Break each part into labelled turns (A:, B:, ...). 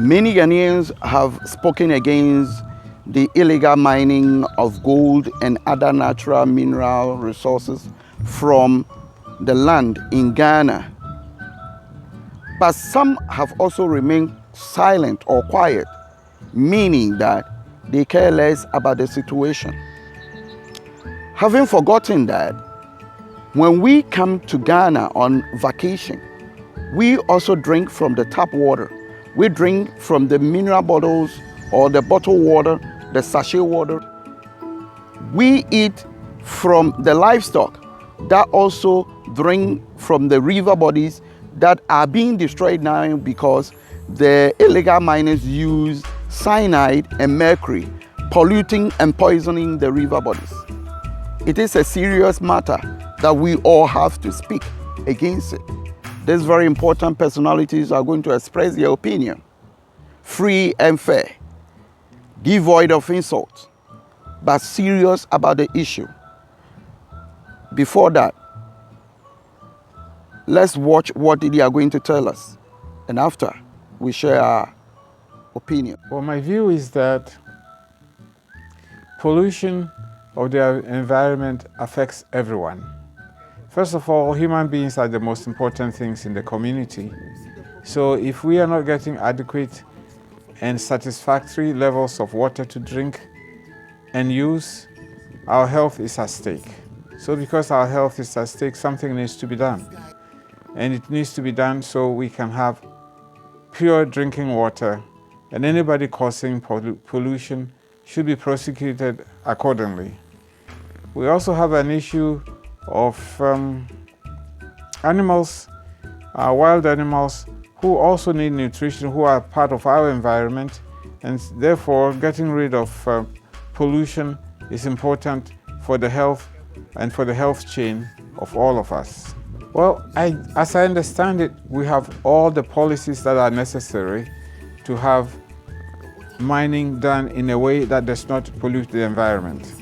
A: Many Ghanaians have spoken against the illegal mining of gold and other natural mineral resources from the land in Ghana. But some have also remained silent or quiet, meaning that they care less about the situation. Having forgotten that when we come to Ghana on vacation, we also drink from the tap water. We drink from the mineral bottles or the bottled water, the sachet water. We eat from the livestock that also drink from the river bodies that are being destroyed now because the illegal miners use cyanide and mercury, polluting and poisoning the river bodies. It is a serious matter that we all have to speak against it. These very important personalities are going to express their opinion, free and fair, devoid of insults, but serious about the issue. Before that, let's watch what they are going to tell us, and after, we share our opinion.
B: Well, my view is that pollution of the environment affects everyone. First of all, human beings are the most important things in the community. So if we are not getting adequate and satisfactory levels of water to drink and use, our health is at stake. So because our health is at stake, something needs to be done. And it needs to be done so we can have pure drinking water, and anybody causing pollution should be prosecuted accordingly. We also have an issue of animals, wild animals, who also need nutrition, who are part of our environment, and therefore getting rid of pollution is important for the health and for the health chain of all of us. Well, as I understand it, we have all the policies that are necessary to have mining done in a way that does not pollute the environment.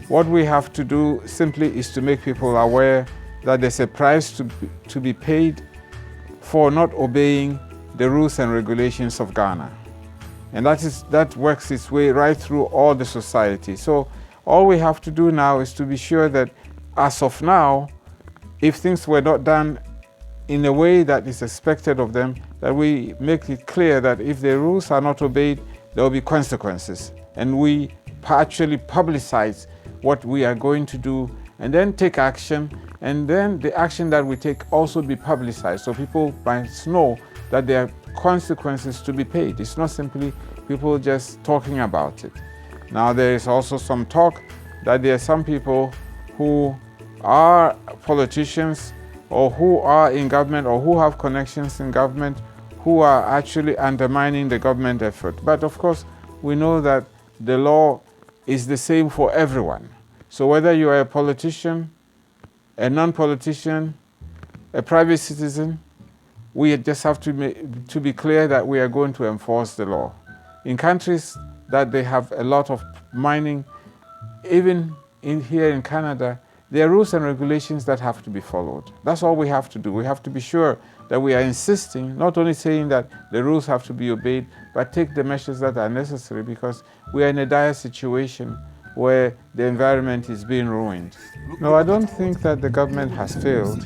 B: What we have to do simply is to make people aware that there's a price to be paid for not obeying the rules and regulations of Ghana. And that works its way right through all the society. So all we have to do now is to be sure that as of now, if things were not done in a way that is expected of them, that we make it clear that if the rules are not obeyed, there will be consequences. And we actually publicize what we are going to do and then take action, and then the action that we take also be publicized so people might know that there are consequences to be paid. It's not simply people just talking about it. Now there is also some talk that there are some people who are politicians or who are in government or who have connections in government who are actually undermining the government effort. But of course, we know that the law is the same for everyone. So whether you are a politician, a non-politician, a private citizen, we just have to be clear that we are going to enforce the law. In countries that they have a lot of mining, even here in Canada, there are rules and regulations that have to be followed. That's all we have to do. We have to be sure that we are insisting, not only saying that the rules have to be obeyed, but take the measures that are necessary, because we are in a dire situation where the environment is being ruined. No, I don't think that the government has failed.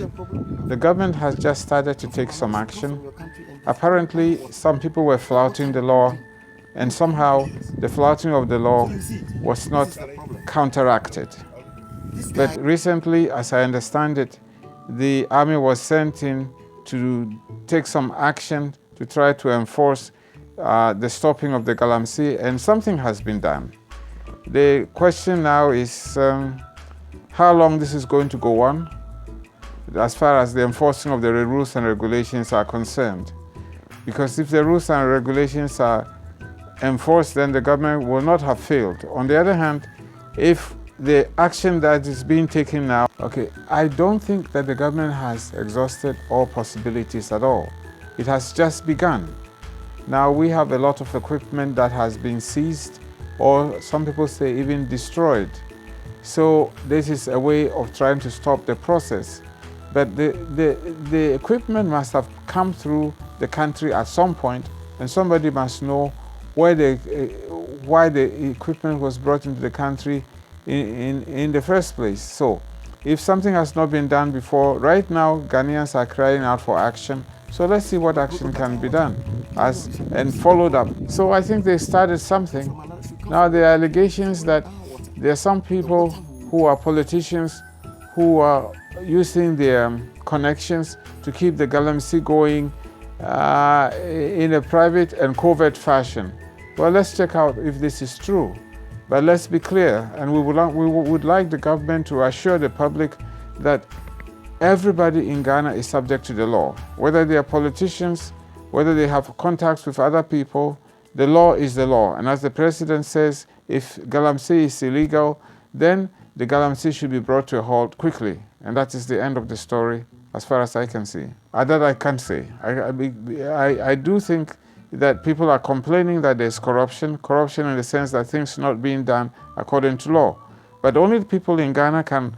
B: The government has just started to take some action. Apparently, some people were flouting the law, and somehow the flouting of the law was not counteracted. But recently, as I understand it, the army was sent in to take some action to try to enforce the stopping of the Galamsey, and something has been done. The question now is how long this is going to go on as far as the enforcing of the rules and regulations are concerned. Because if the rules and regulations are enforced, then the government will not have failed. On the other hand, if the action that is being taken now, I don't think that the government has exhausted all possibilities at all. It has just begun. Now we have a lot of equipment that has been seized, or some people say even destroyed. So this is a way of trying to stop the process. But the equipment must have come through the country at some point, and somebody must know why the equipment was brought into the country in the first place. So if something has not been done before, right now Ghanaians are crying out for action. So let's see what action can be done and followed up. So I think they started something. Now there are allegations that there are some people who are politicians who are using their connections to keep the Galamsey going in a private and covert fashion. Well, let's check out if this is true. But let's be clear, and we would like the government to assure the public that everybody in Ghana is subject to the law. Whether they are politicians, whether they have contacts with other people, the law is the law. And as the president says, if Galamsey is illegal, then the Galamsey should be brought to a halt quickly. And that is the end of the story, as far as I can see. That I can't say. I do think that people are complaining that there's corruption in the sense that things are not being done according to law. But only the people in Ghana can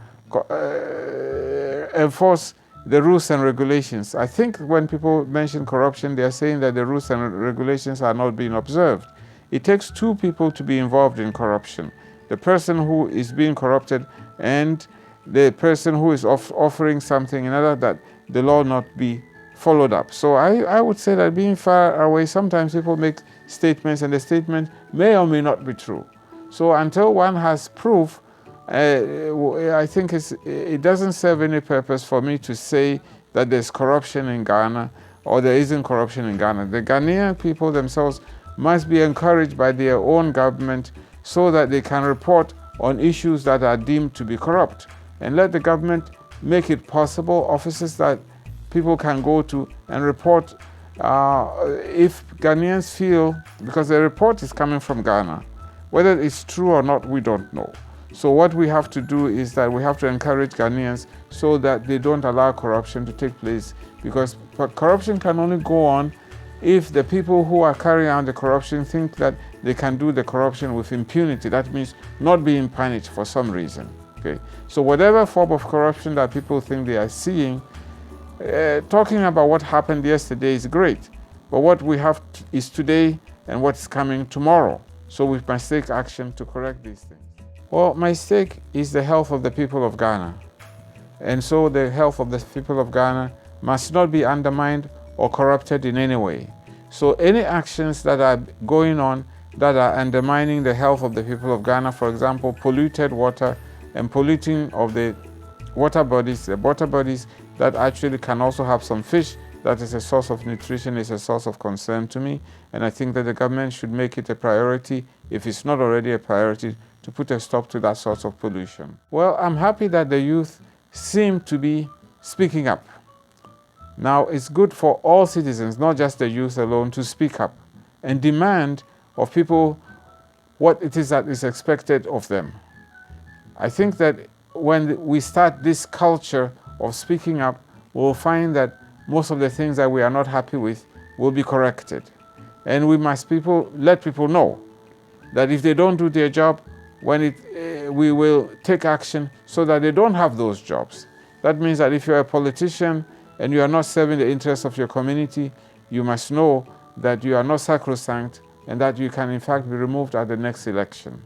B: enforce the rules and regulations. I think when people mention corruption, they are saying that the rules and regulations are not being observed. It takes two people to be involved in corruption: the person who is being corrupted and the person who is offering something in order that the law not be followed up. So I would say that being far away, sometimes people make statements and the statement may or may not be true. So until one has proof, I think it doesn't serve any purpose for me to say that there's corruption in Ghana or there isn't corruption in Ghana. The Ghanaian people themselves must be encouraged by their own government so that they can report on issues that are deemed to be corrupt, and let the government make it possible, offices that people can go to and report if Ghanaians feel, because the report is coming from Ghana. Whether it's true or not, we don't know. So what we have to do is that we have to encourage Ghanaians so that they don't allow corruption to take place, because corruption can only go on if the people who are carrying out the corruption think that they can do the corruption with impunity. That means not being punished for some reason. Okay? So whatever form of corruption that people think they are seeing, talking about what happened yesterday is great, but what we have is today and what's coming tomorrow. So we must take action to correct these things. Well, my stake is the health of the people of Ghana. And so the health of the people of Ghana must not be undermined or corrupted in any way. So any actions that are going on that are undermining the health of the people of Ghana, for example, polluted water and polluting of the water bodies that actually can also have some fish that is a source of nutrition, is a source of concern to me. And I think that the government should make it a priority, if it's not already a priority, to put a stop to that sort of pollution. Well, I'm happy that the youth seem to be speaking up. Now, it's good for all citizens, not just the youth alone, to speak up and demand of people what it is that is expected of them. I think that when we start this culture of speaking up, we'll find that most of the things that we are not happy with will be corrected. And we must let people know that if they don't do their job, we will take action so that they don't have those jobs. That means that if you're a politician and you are not serving the interests of your community, you must know that you are not sacrosanct and that you can in fact be removed at the next election.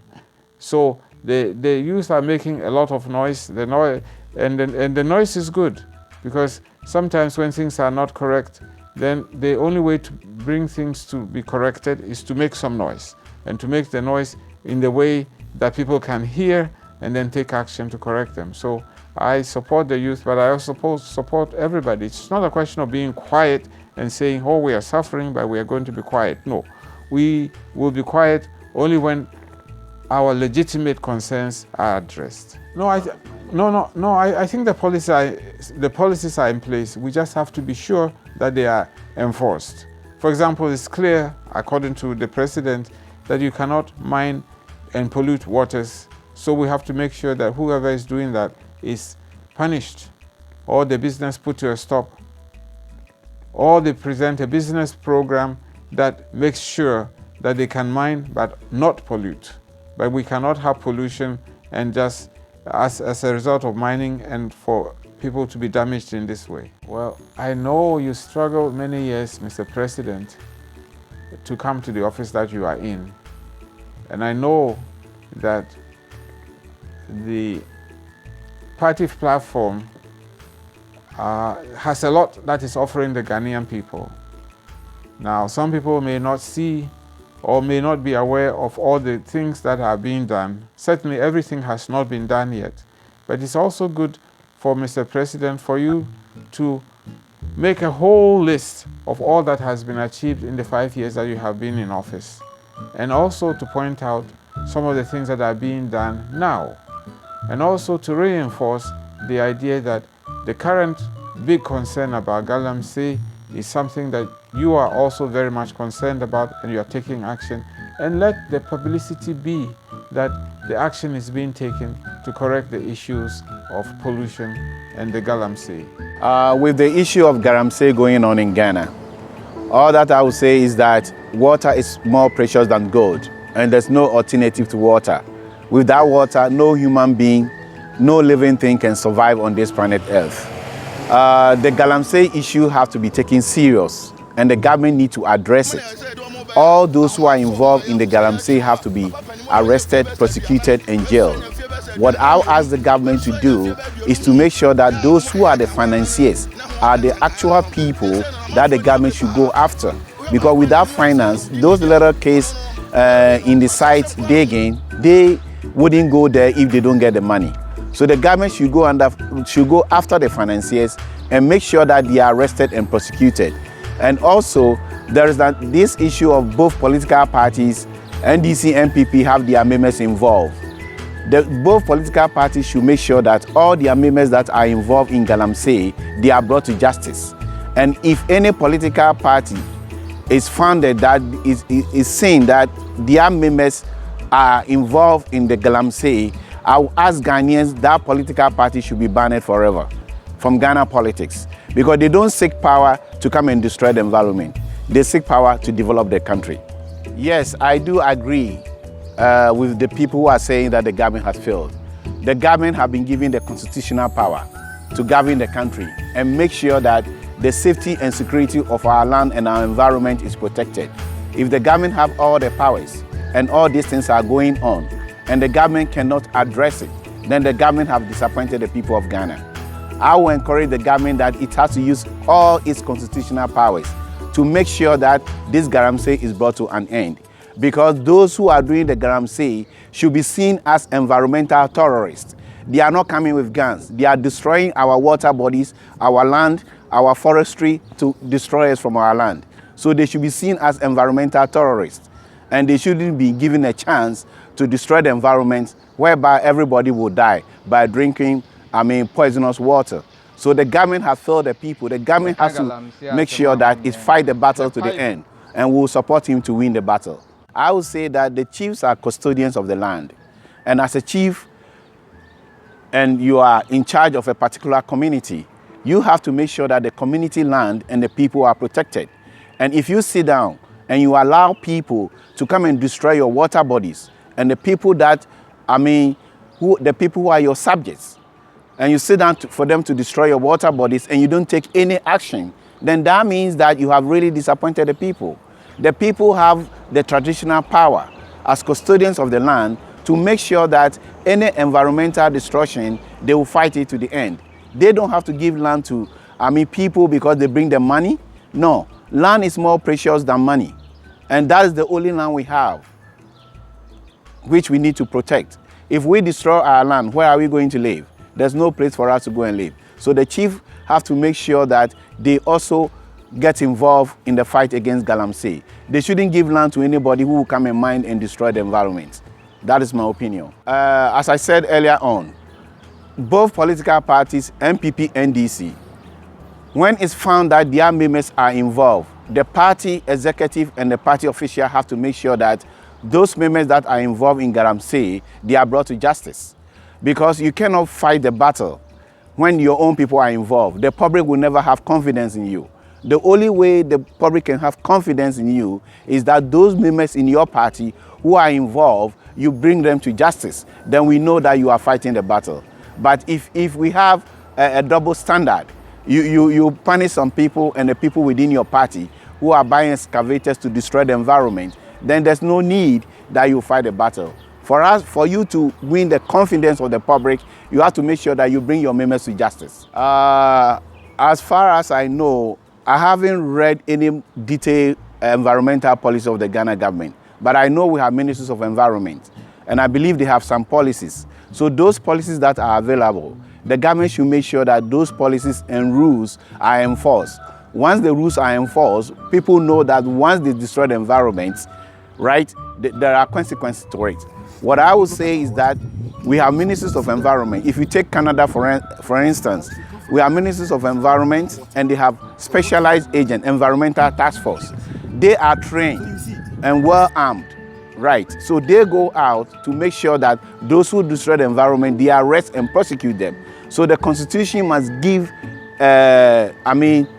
B: So the youth are making a lot of noise, and the noise is good, because sometimes when things are not correct, then the only way to bring things to be corrected is to make some noise, and to make the noise in the way that people can hear and then take action to correct them. So I support the youth, but I also support everybody. It's not a question of being quiet and saying, oh, we are suffering, but we are going to be quiet. No, we will be quiet only when our legitimate concerns are addressed. I think the policies are in place. We just have to be sure that they are enforced. For example, it's clear, according to the president, that you cannot mine and pollute waters. So we have to make sure that whoever is doing that is punished, or the business put to a stop, or they present a business program that makes sure that they can mine but not pollute. But we cannot have pollution and just as a result of mining and for people to be damaged in this way. Well, I know you struggled many years, Mr. President, to come to the office that you are in. And I know that the party platform has a lot that is offering the Ghanaian people. Now, some people may not see or may not be aware of all the things that are being done. Certainly, everything has not been done yet. But it's also good for Mr. President for you to make a whole list of all that has been achieved in the 5 years that you have been in office, and also to point out some of the things that are being done now, and also to reinforce the idea that the current big concern about Galamsey is something that you are also very much concerned about, and you are taking action, and let the publicity be that the action is being taken to correct the issues of pollution and the Galamsey.
C: With the issue of Galamsey going on in Ghana, all that I would say is that water is more precious than gold, and there's no alternative to water. Without water, no human being, no living thing can survive on this planet Earth. The Galamsey issue has to be taken serious, and the government needs to address it. All those who are involved in the Galamsey have to be arrested, prosecuted, and jailed. What I'll ask the government to do is to make sure that those who are the financiers are the actual people that the government should go after. Because without finance, those little cases in the site digging, they wouldn't go there if they don't get the money. So the government should go after the financiers and make sure that they are arrested and prosecuted. And also, there is this issue of both political parties, NDC, NPP, have their members involved. Both political parties should make sure that all their members that are involved in Galamsey, they are brought to justice. And if any political party is founded that is saying that their members are involved in the Galamsey, I will ask Ghanaians that political party should be banned forever from Ghana politics, because they don't seek power to come and destroy the environment. They seek power to develop their country. Yes, I do agree with the people who are saying that the government has failed. The government has been given the constitutional power to govern the country and make sure that the safety and security of our land and our environment is protected. If the government have all the powers and all these things are going on and the government cannot address it, then the government have disappointed the people of Ghana. I will encourage the government that it has to use all its constitutional powers to make sure that this Galamsey is brought to an end. Because those who are doing the Galamsey should be seen as environmental terrorists. They are not coming with guns. They are destroying our water bodies, our land, our forestry to destroy us from our land. So they should be seen as environmental terrorists. And they shouldn't be given a chance to destroy the environment whereby everybody will die by drinking, poisonous water. So the government has failed the people. The government has to make sure that it fight the battle to the end, and will support him to win the battle. I would say that the chiefs are custodians of the land. And as a chief, and you are in charge of a particular community, you have to make sure that the community land and the people are protected. And if you sit down and you allow people to come and destroy your water bodies, and the people that, the people who are your subjects, and you sit down for them to destroy your water bodies and you don't take any action, then that means that you have really disappointed the people. The people have the traditional power as custodians of the land to make sure that any environmental destruction, they will fight it to the end. They don't have to give land to people because they bring them money. No, land is more precious than money. And that is the only land we have, which we need to protect. If we destroy our land, where are we going to live? There's no place for us to go and live. So the chief have to make sure that they also get involved in the fight against Galamsey. They shouldn't give land to anybody who will come and mine and destroy the environment. That is my opinion. As I said earlier on, both political parties, NPP, NDC, when it's found that their members are involved, the party executive and the party official have to make sure that those members that are involved in Galamsey, they are brought to justice. Because you cannot fight the battle when your own people are involved. The public will never have confidence in you. The only way the public can have confidence in you is that those members in your party who are involved, you bring them to justice. Then we know that you are fighting the battle. But if we have a double standard, you punish some people and the people within your party who are buying excavators to destroy the environment, then there's no need that you fight a battle. For you to win the confidence of the public, you have to make sure that you bring your members to justice. As far as I know, I haven't read any detailed environmental policy of the Ghana government, but I know we have ministers of environment, and I believe they have some policies. So those policies that are available, the government should make sure that those policies and rules are enforced. Once the rules are enforced, people know that once they destroy the environment, right, there are consequences to it. What I would say is that we have ministers of environment. If you take Canada, for instance, we have ministers of environment, and they have specialized agents, environmental task force. They are trained and well armed, right? So they go out to make sure that those who destroy the environment, they arrest and prosecute them. So the Constitution must give,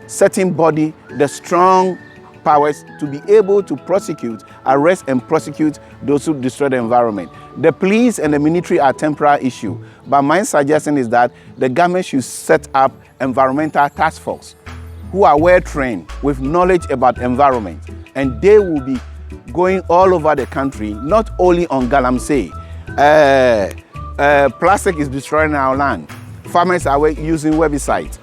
C: certain body the strong powers to be able to prosecute, arrest and prosecute those who destroy the environment. The police and the military are temporary issue, but my suggestion is that the government should set up environmental task force who are well trained with knowledge about environment, and they will be going all over the country, not only on Galamsey. Plastic is destroying our land. Farmers are using herbicides.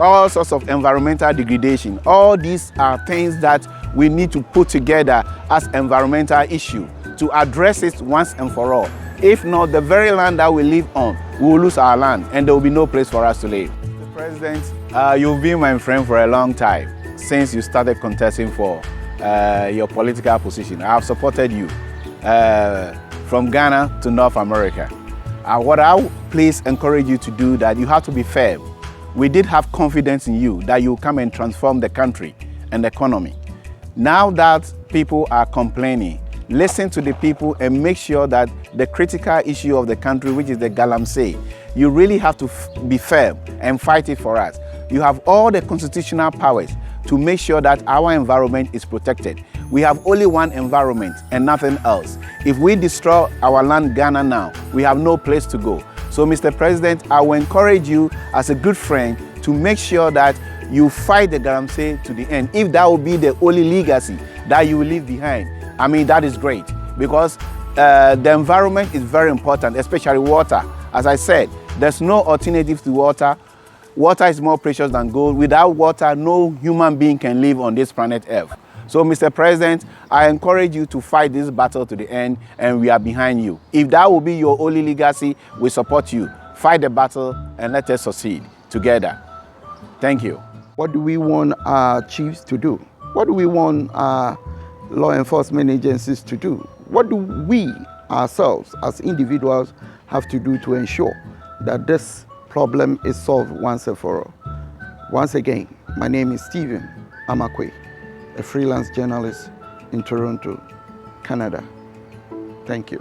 C: All sorts of environmental degradation. All these are things that we need to put together as environmental issue to address it once and for all. If not, the very land that we live on, we will lose our land and there will be no place for us to live. Mr. President, you've been my friend for a long time, since you started contesting for your political position. I have supported you from Ghana to North America. What I would please encourage you to do, that you have to be fair. We did have confidence in you that you come and transform the country and the economy. Now that people are complaining, listen to the people and make sure that the critical issue of the country, which is the Galamsey, you really have to be firm and fight it for us. You have all the constitutional powers to make sure that our environment is protected. We have only one environment and nothing else. If we destroy our land, Ghana, now, we have no place to go. So, Mr. President, I will encourage you as a good friend to make sure that you fight the Galamsey to the end. If that will be the only legacy that you will leave behind, I mean, that is great, because the environment is very important, especially water. As I said, there's no alternative to water. Water is more precious than gold. Without water, no human being can live on this planet Earth. So, Mr. President, I encourage you to fight this battle to the end, and we are behind you. If that will be your only legacy, we support you. Fight the battle and let us succeed together. Thank you.
A: What do we want our chiefs to do? What do we want our law enforcement agencies to do? What do we ourselves as individuals have to do to ensure that this problem is solved once and for all? Once again, my name is Stephen Quaye, a freelance journalist in Toronto, Canada. Thank you.